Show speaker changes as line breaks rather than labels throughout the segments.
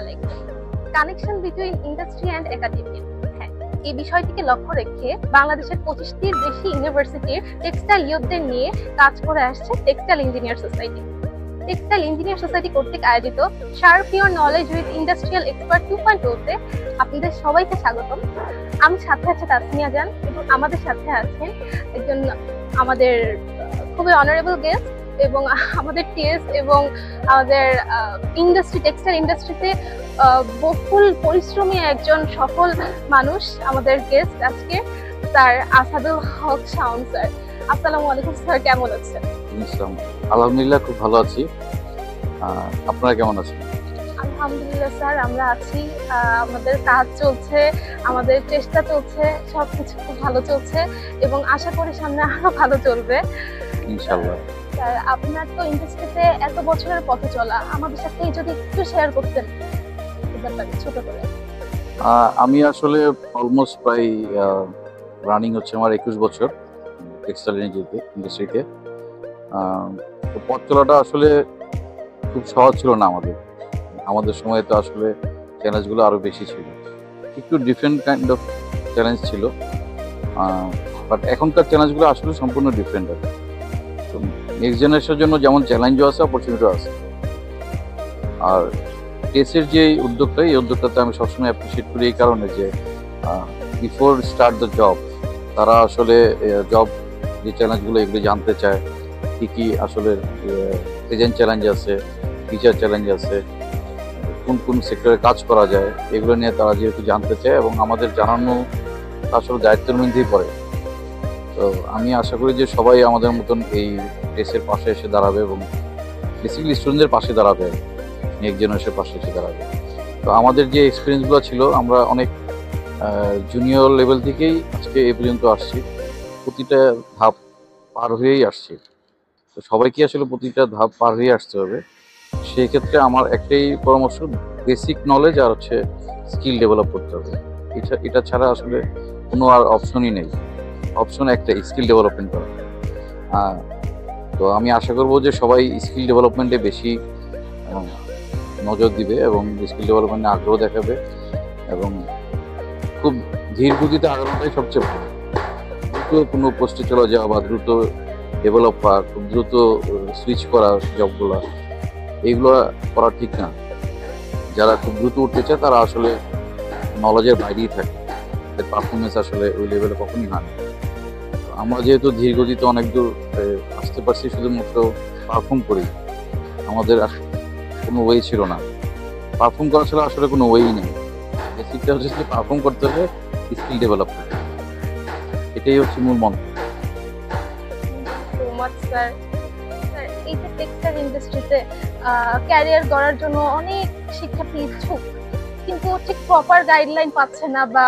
আলাইকুম। Connection between industry and academia, হ্যাঁ, এই বিষয়টিকে লক্ষ্য রেখে বাংলাদেশের 25টির বেশি ইউনিভার্সিটির টেক্সটাইল ইউথদের নিয়ে কাজ করে আসছে textile engineer society. Textile engineer society কর্তৃক আয়োজিত share your knowledge with industrial expert 2.0-তে আপনাদের সবাইকে স্বাগতম। আমি সাথে আছে তাসমিয়া জান এবং আমাদের সাথে আছেন একজন আমাদের খুবই অনারেবল গেস্ট এবং আমাদের টিএস এবং আমাদের ইন্ডাস্ট্রি টেক্সটাইল ইন্ডাস্ট্রিতে বহুল পরিশ্রমী একজন সফল মানুষ, আমাদের গেস্ট আজকে স্যার আসাদুল হক শাওন স্যার। আসসালামু আলাইকুম স্যার, কেমন আছেন?
আলহামদুলিল্লাহ, খুব ভালো আছি। আপনারা কেমন আছেন?
আলহামদুলিল্লাহ স্যার, আমরা আছি। আমাদের কাজ চলছে, আমাদের চেষ্টা চলছে, সবকিছু খুব ভালো চলছে এবং আশা করি সামনে আরো ভালো চলবে
ইনশাআল্লাহ।
স্যার, আপনার তো ইন্ডাস্ট্রিতে এত বছরের পথে চলা, আমাদের সাথে যদি একটু শেয়ার করতেন ছোট করে।
আমি আসলে অলমোস্ট প্রায় রানিং হচ্ছে আমার 21 বছর টেক্সটাইল ইন্ডাস্ট্রিতে। তো পথ চলাটা আসলে খুব সহজ ছিল না আমাদের সময়ে। তো আসলে চ্যালেঞ্জগুলো আরও বেশি ছিল, একটু ডিফারেন্ট কাইন্ড অফ চ্যালেঞ্জ ছিল। বাট এখনকার চ্যালেঞ্জগুলো আসলে সম্পূর্ণ ডিফারেন্ট। তো নেক্সট জেনারেশনের জন্য যেমন চ্যালেঞ্জও আছে, অপরচুনিটিও আছে। আর টেসের যে উদ্যোগটা, এই উদ্যোগটাতে আমি সবসময় অ্যাপ্রিসিয়েট করি এই কারণে যে বিফোর স্টার্ট দ্য জব তারা আসলে জব যে চ্যালেঞ্জগুলো এগুলো জানতে চায়, কী কী আসলে প্রেজেন্ট চ্যালেঞ্জ আছে, ফিউচার চ্যালেঞ্জ আছে, কোন কোন সেক্টরে কাজ করা যায়, এগুলো নিয়ে তারা যেহেতু জানতে চায় এবং আমাদের জানানো আসলে দায়িত্বের মধ্যেই পড়ে। তো আমি আশা করি যে সবাই আমাদের মতন এই টেসের পাশে এসে দাঁড়াবে এবং বেসিক্যালি স্টুডেন্টদের পাশে দাঁড়াবে, নেক্সট জেনারেশনের পাশে এসে দাঁড়াবে। তো আমাদের যে এক্সপিরিয়েন্সগুলো ছিল, আমরা অনেক জুনিয়র লেভেল থেকেই আজকে এ পর্যন্ত আসছি, প্রতিটা ধাপ পার হয়েই আসছি। তো সবাইকে আসলে প্রতিটা ধাপ পার হয়ে আসতে হবে। সেই ক্ষেত্রে আমার একটাই পরামর্শ, বেসিক নলেজ আর হচ্ছে স্কিল ডেভেলপ করতে হবে। এটা ছাড়া আসলে কোনো আর অপশনই নেই। অপশন একটাই, স্কিল ডেভেলপমেন্ট করা। তো আমি আশা করবো যে সবাই স্কিল ডেভেলপমেন্টে বেশি নজর দিবে এবং স্কিল ডেভেলপমেন্টে আগ্রহ দেখাবে এবং খুব ধীর গতিতে আগানোটাই সবচেয়ে ভালো। দ্রুত কোনো পোস্টে চলে যাওয়া বা দ্রুত ডেভেলপ হওয়া, খুব দ্রুত সুইচ করা জবগুলো, এইগুলো করা ঠিক না। যারা খুব দ্রুত উঠতে চায় তারা আসলে নলেজের বাইরেই থাকে, তাদের পারফরমেন্স আসলে ওই লেভেলে কখনই হয় না। আমরা যেহেতু ধীর গতিতে অনেক দূর আসতে পারছি শুধুমাত্র পারফর্ম করি, আমাদের কোনো ওয়ে ছিল না। পারফর্ম করা ছাড়া আসলে কোনো ওয়েই নেই। বেসিকটা হচ্ছে যে পারফর্ম করতে হবে, স্কিল ডেভেলপ করতে হবে, এটাই হচ্ছে মূল মন্ত্র।
স্যার, এই যে টেক্সটাইল ইন্ডাস্ট্রিতে ক্যারিয়ার গড়ার জন্য অনেক শিক্ষার্থী ইচ্ছুক, কিন্তু ঠিক প্রপার গাইডলাইন পাচ্ছে না বা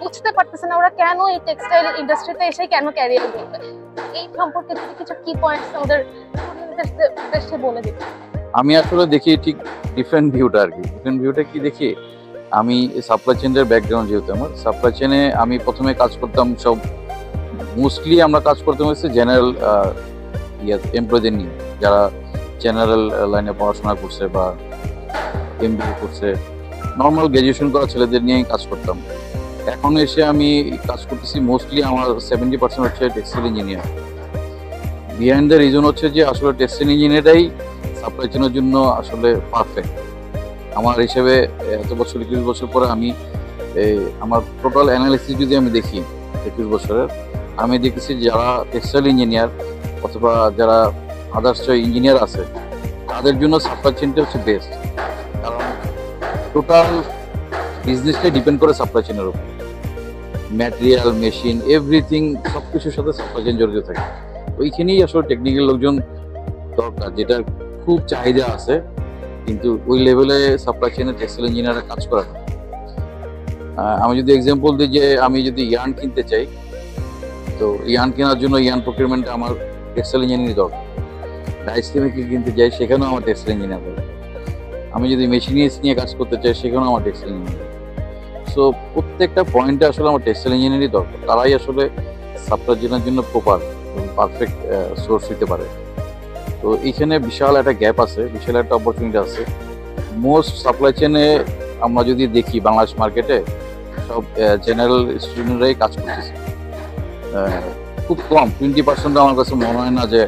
বুঝতে পারতেছে না ওরা কেন এই টেক্সটাইল ইন্ডাস্ট্রিতে এসে কেন ক্যারিয়ার করবে। এই সম্পর্কে যদি কিছু কি পয়েন্টস আমাদের স্টুডেন্টদের বলে দিতে।
আমি আসলে দেখি ঠিক ডিফারেন্ট ভিউটা আর কি। ডিফারেন্ট ভিউটা কি দেখি, আমি সাপ্লাই চেনের ব্যাকগ্রাউন্ড, যেহেতু আমার সাপ্লাই চেনে আমি প্রথমে কাজ করতাম, সব মোস্টলি আমরা কাজ করতাম হচ্ছে জেনারেল এমপ্লয়ীদের নিয়ে, যারা জেনারেল লাইনে পড়াশোনা করছে বা এমবিএ করছে, নর্মাল গ্র্যাজুয়েশন করা ছেলেদের নিয়েই কাজ করতাম। এখন এসে আমি কাজ করতেছি মোস্টলি আমার 70% হচ্ছে textile engineer. Behind the reason হচ্ছে যে আসলে টেক্সটাইল ইঞ্জিনিয়ারটাই সাপ্লাই চেনের জন্য আসলে পারফেক্ট। আমার হিসেবে এত বছর 21 বছর পরে আমি আমার টোটাল অ্যানালিসিস যদি আমি দেখি 21 বছরের, আমি দেখেছি যারা টেক্সটাইল ইঞ্জিনিয়ার অথবা যারা আদার্স ইঞ্জিনিয়ার আছে তাদের জন্য সাপ্লাই চেনটা হচ্ছে বেস্ট। কারণ টোটাল বিজনেসটাই ডিপেন্ড করে সাপ্লাই চেনের উপর। ম্যাটেরিয়াল, মেশিন, এভরিথিং সব কিছুর সাথে সাপ্লাই চেন জড়িত থাকে। ওইখানেই আসলে টেকনিক্যাল লোকজন দরকার, যেটার খুব চাহিদা আছে, কিন্তু ওই লেভেলে সাপ্লাই চেনে টেক্সটাইল ইঞ্জিনিয়াররা কাজ করে না। আমি যদি এক্সাম্পল দিই যে আমি যদি ইয়ার্ন কিনতে চাই, তো ইয়ার্ন কেনার জন্য ইয়ার্ন প্রকিউরমেন্টে আমার টেক্সটাইল ইঞ্জিনিয়ার দরকার। ডাইস কেমিক্যাল কিনতে যাই, সেখানেও আমার টেক্সটাইল ইঞ্জিনিয়ার দরকার। আমি যদি মেশিনিস নিয়ে কাজ করতে চাই, সেখানেও আমার টেক্সটাইল ইঞ্জিনিয়ার। সো প্রত্যেকটা পয়েন্টে আসলে আমার টেক্সটাইল ইঞ্জিনিয়ারই দরকার। তারাই আসলে সাপ্লাই চেনের জন্য প্রপার পারফেক্ট সোর্স দিতে পারে। তো এইখানে বিশাল একটা গ্যাপ আছে, বিশাল একটা অপরচুনিটি আছে। মোস্ট সাপ্লাই চেনে আমরা যদি দেখি বাংলাদেশ মার্কেটে সব জেনারেল স্টুডেন্টরাই কাজ করতেছে। খুব কম 20% আমার কাছে মনে হয় না যে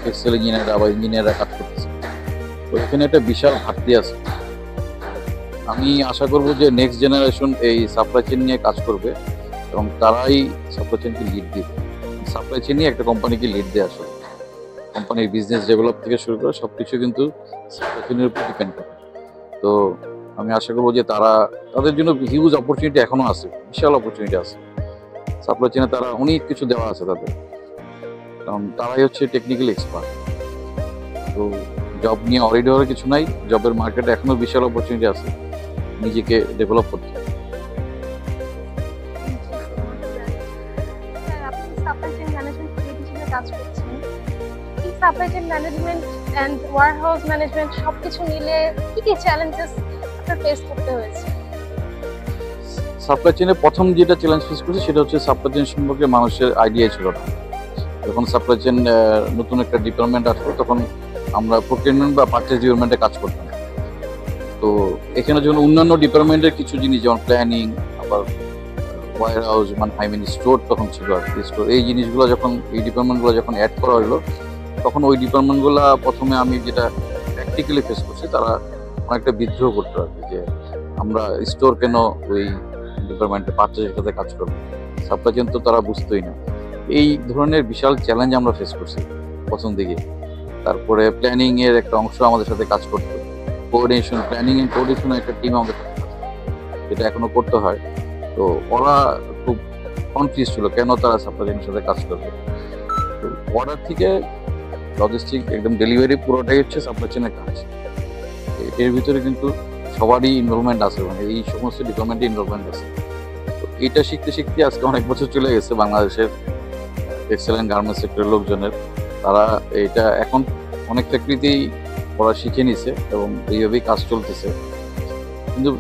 টেক্সটাইল ইঞ্জিনিয়াররা বা ইঞ্জিনিয়াররা কাজ করতেছে। তো এখানে একটা বিশাল ঘাটতি আছে। আমি আশা করব যে নেক্সট জেনারেশন এই সাপ্লাই চেন নিয়ে কাজ করবে এবং তারাই সাপ্লাই চেনকে লিড দিবে। সাপ্লাই চেনই একটা কোম্পানিকে লিড দেয় আসলে। কোম্পানির বিজনেস ডেভেলপ থেকে শুরু করে সবকিছু কিন্তু সাপ্লাই চেনের উপর ডিপেন্ড করে। তো আমি আশা করবো যে তাদের জন্য হিউজ অপরচুনিটি এখনো আছে, বিশাল অপরচুনিটি আছে। সাপ্লাই চেনে তারা অনেক কিছু দেওয়া আছে তাদের, কারণ তারাই হচ্ছে টেকনিক্যাল এক্সপার্ট। তো জব নিয়ে অলরেডি হওয়ার কিছু নাই, জবের মার্কেটে এখনো বিশাল অপরচুনিটি আছে, নিজেকে ডেভেলপ করতে হবে।
স্যার, আপনি সাপ্লাই চেইন ম্যানেজমেন্ট হিসেবে কাজ করছেন। এই supply chain management and warehouse management সবকিছু মিলে কি কি চ্যালেঞ্জেস আপনার ফেস করতে হয়েছে?
সাপ্লাই চেনে প্রথম যেটা চ্যালেঞ্জ ফেস করছি সেটা হচ্ছে সাপ্লাই চেন সম্পর্কে মানুষের আইডিয়া ছিল না। যখন সাপ্লাই চেন নতুন একটা ডিপার্টমেন্ট আসলো তখন আমরা প্রকিউরমেন্ট বা পারচেজ ডিপার্টমেন্টে কাজ করতাম। তো এখানে যখন অন্যান্য ডিপার্টমেন্টের কিছু জিনিস যেমন প্ল্যানিং, আবার ওয়্যার হাউস মানে স্টোর তখন ছিল আর কি, স্টোর, এই জিনিসগুলো যখন এই ডিপার্টমেন্টগুলো যখন অ্যাড করা হলো তখন ওই ডিপার্টমেন্টগুলো প্রথমে আমি যেটা প্র্যাকটিক্যালি ফেস করছি, তারা অনেকটা বিদ্রোহ করতো আর কি, যে আমরা স্টোর কেন ওই ডিপার্টমেন্টে পারচেজের সাথে কাজ করবো, সাপ্লাই চেন তো তারা বুঝতোই না। এই ধরনের বিশাল চ্যালেঞ্জ আমরা ফেস করছি প্রথম দিকে। তারপরে প্ল্যানিং এর একটা অংশ আমাদের সাথে কাজ করতো, কোঅর্ডিনেশন, প্ল্যানিং এন্ড কোঅর্ডিনেশনের একটা টিম আমাদের সাথে কাজ করতো, যেটা এখনো করতে হয়। তো ওরা খুব কনফিউজ ছিল কেন তারা সাপ্লাই চেনের সাথে কাজ করবে। তো অর্ডার থেকে লজিস্টিক একদম ডেলিভারি পুরোটাই হচ্ছে সাপ্লাই চেনের কাজ। এর ভিতরে কিন্তু সবারই ইনভলভমেন্ট আছে, মানে এই সমস্ত ডিপার্টমেন্টে ইনভলভমেন্ট আছে। তো এটা শিখতে শিখতে আজকে অনেক বছর চলে গেছে বাংলাদেশের টেক্সটাইল অ্যান্ড গার্মেন্টস সেক্টরের লোকজনের। তারা এটা এখন অনেক চাকরিতেই পড়া শিখে নিছে এবং এইভাবেই কাজ চলতেছে। কিন্তু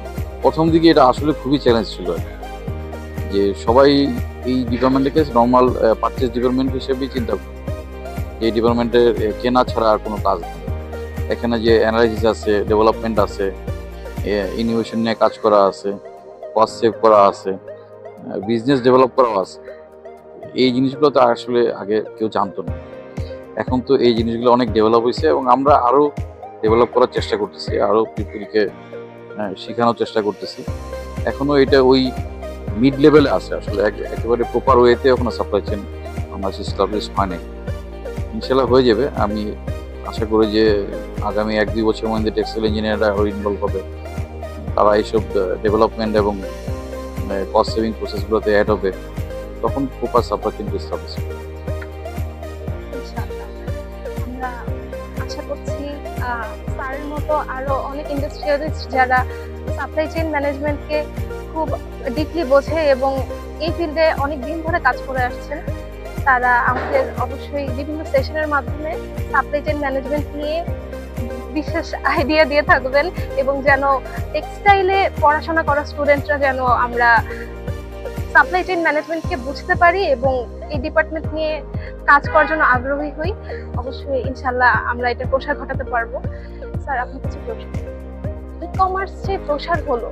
প্রথম দিকে এটা আসলে খুবই চ্যালেঞ্জ ছিল যে সবাই এই ডিপার্টমেন্টকে নর্মাল পারচেজ ডিপার্টমেন্ট হিসেবেই চিন্তা করে, এই ডিপার্টমেন্টে কেনা ছাড়া আর কোনো কাজ নেই। এখানে যে অ্যানালাইসিস আছে, ডেভেলপমেন্ট আছে, ইনোভেশন নিয়ে কাজ করা আছে, কস্ট সেভ করা আছে, বিজনেস ডেভেলপ করাও আছে। এই জিনিসগুলো তো আসলে আগে কেউ জানতো না। এখন তো এই জিনিসগুলো অনেক ডেভেলপ হয়েছে এবং আমরা আরও ডেভেলপ করার চেষ্টা করতেছি, আরও পিপুলকে শেখানোর চেষ্টা করতেছি। এখনও এটা ওই মিড লেভেলে আছে, আসলে একেবারে প্রপার ওয়েতে এখনো সাপ্লাই চেন আমার এস্টাবলিশ হয় নাই। ইনশাল্লাহ হয়ে যাবে। আমি আশা করি যে আগামী 1-2 বছরের মধ্যে টেক্সটাইল ইঞ্জিনিয়াররা আরও ইনভলভ হবে, তারা এইসব ডেভেলপমেন্ট এবং কস্ট সেভিং প্রসেসগুলোতে অ্যাড হবে, তখন প্রপার সাপ্লাই চেন এস্টাবলিশ হবে।
ইনশাআল্লাহ। আমরা আশা করছি স্যারের মতো আরো অনেক ইন্ডাস্ট্রিয়ালিস্ট যারা সাপ্লাই চেইন ম্যানেজমেন্টকে খুব ডিপলি বোঝে এবং এই ফিল্ডে অনেক দিন ধরে কাজ করে আসছেন, তারা আমাদের অবশ্যই বিভিন্ন সেশনের মাধ্যমে সাপ্লাই চেইন ম্যানেজমেন্ট নিয়ে বিশেষ আইডিয়া দিয়ে থাকবেন এবং যেন টেক্সটাইলে পড়াশোনা করা স্টুডেন্টরা যেন আমরা সাপ্লাই চেইন ম্যানেজমেন্টকে বুঝতে পারি এবং এই ডিপার্টমেন্ট নিয়ে কাজ করার জন্য আগ্রহী হই। অবশ্যই ইনশাল্লাহ আমরা এটা প্রসার ঘটাতে পারবো। স্যার, আপনার কাছে প্রশ্ন, ই কমার্স যে প্রসার হলো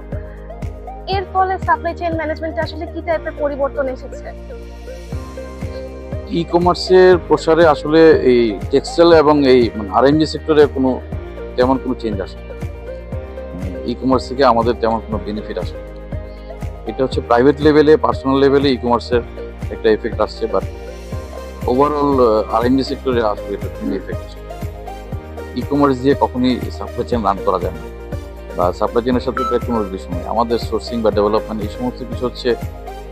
এর ফলে সাপ্লাই চেইন ম্যানেজমেন্টে আসলে কি টাইপের পরিবর্তন এসেছে?
ই কমার্সের প্রসারে আসলে এই টেক্সটাইল এবং এই আরএমজি সেক্টরে তেমন কোনো চেঞ্জ আসে না। ই কমার্স থেকে আমাদের তেমন কোনো বেনিফিট আসে না। এটা হচ্ছে প্রাইভেট লেভেলে, পার্সোনাল লেভেলে ই কমার্সের একটা এফেক্ট আসছে, বাট ওভারঅল আরএমজি সেক্টরে আসলে এটা কোনো এফেক্ট আসে। ই কমার্স দিয়ে কখনই সাপ্লাই চেইন রান করা যায় না, বা সাপ্লাই চেইনের সাথে কোনো রিলেশন নেই। আমাদের সোর্সিং বা ডেভেলপমেন্ট এই সমস্ত কিছু হচ্ছে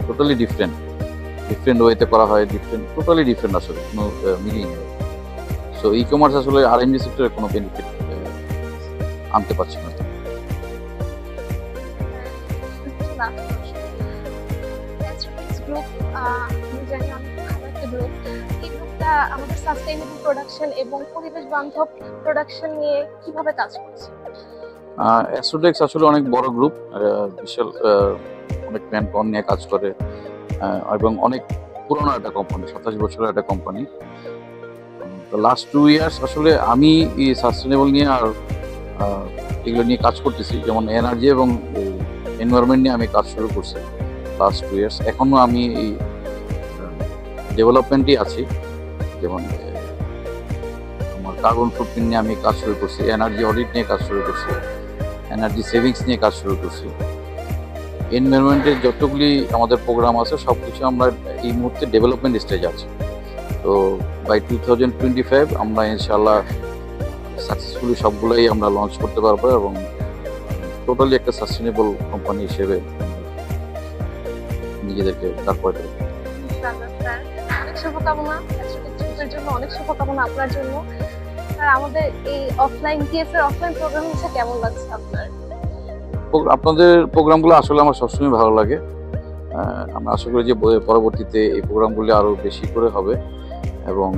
টোটালি ডিফারেন্ট ওয়েতে করা হয়, টোটালি ডিফারেন্ট, আসলে কোনো মিলিং নেই। সো ই কমার্স আসলে আরএমজি সেক্টরে কোনো বেনিফিট আনতে পারছে না।
গ্রুপ আমি জানি অনেক ভালো একটা গ্রুপ। এই গ্রুপটা আমাদের সাস্টেইনেবল প্রোডাকশন এবং পরিবেশ বান্ধব প্রোডাকশন নিয়ে কিভাবে কাজ করছে?
অ্যাস্ট্রোটেক্স আসলে অনেক বড় গ্রুপ, বিশাল অনেক ম্যান পাওয়ার নিয়ে কাজ করে এবং অনেক পুরোনো একটা কোম্পানি, 27 বছরের একটা কোম্পানি। লাস্ট 2 ইয়ার্স আসলে আমি এই সাস্টেনেবল নিয়ে আর এগুলো নিয়ে কাজ করতেছি, যেমন এনার্জি এবং এনভায়রনমেন্ট নিয়ে আমি কাজ শুরু করছি লাস্ট 2 ইয়ার্স। এখনও আমি এই ডেভেলপমেন্টই আছি, যেমন আমার কার্বন ফুটপ্রিন্ট নিয়ে আমি কাজ শুরু করছি, এনার্জি অডিট নিয়ে কাজ শুরু করছি, এনার্জি সেভিংস নিয়ে কাজ শুরু করছি। এনভায়রনমেন্টের যতগুলি আমাদের প্রোগ্রাম আছে সব কিছু আমরা এই মুহূর্তে ডেভেলপমেন্ট স্টেজ আছে। তো বাই 2025 আমরা ইনশাআল্লাহ সাকসেসফুলি সবগুলোই আমরা লঞ্চ করতে পারবো এবং টোটালি একটা সাস্টেনেবল কোম্পানি হিসেবে নিজেদেরকে দাঁড় করে দেবো।
ইনশাআল্লাহ স্যার, অনেক শুভকামনা এর জন্য, অনেক শুভকামনা আপনার জন্য। আর আমাদের এই অফলাইন টিএসএর অফলাইন প্রোগ্রাম হচ্ছে কেমন লাগছে আপনার?
আপনাদের প্রোগ্রামগুলো আসলে আমার সবসময় ভালো লাগে। আমরা আশা করি যে পরবর্তীতে এই প্রোগ্রামগুলি আরও বেশি করে হবে এবং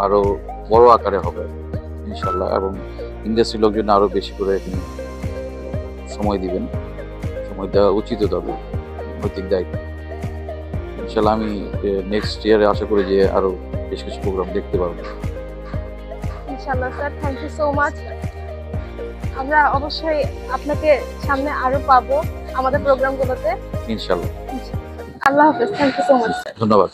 আরও বড় আকারে হবে ইনশাল্লাহ, এবং ইন্ডাস্ট্রির লোকজন আরও বেশি করে এখানে সময় দিবেন, সময় দেওয়া উচিত তবে নৈতিক দায়িত্ব। ইনশাল্লাহ আমি নেক্সট ইয়ারে আশা করি যে আরও বেশ কিছু প্রোগ্রাম দেখতে পারবো।
ইনশাআল্লাহ sir, thank you so much. আমরা অবশ্যই আপনাকে সামনে আরো পাবো আমাদের প্রোগ্রামগুলোতে।
ইনশাল্লাহ।
আল্লাহ হাফেজ, থ্যাংক ইউ সো মাচ।
ধন্যবাদ।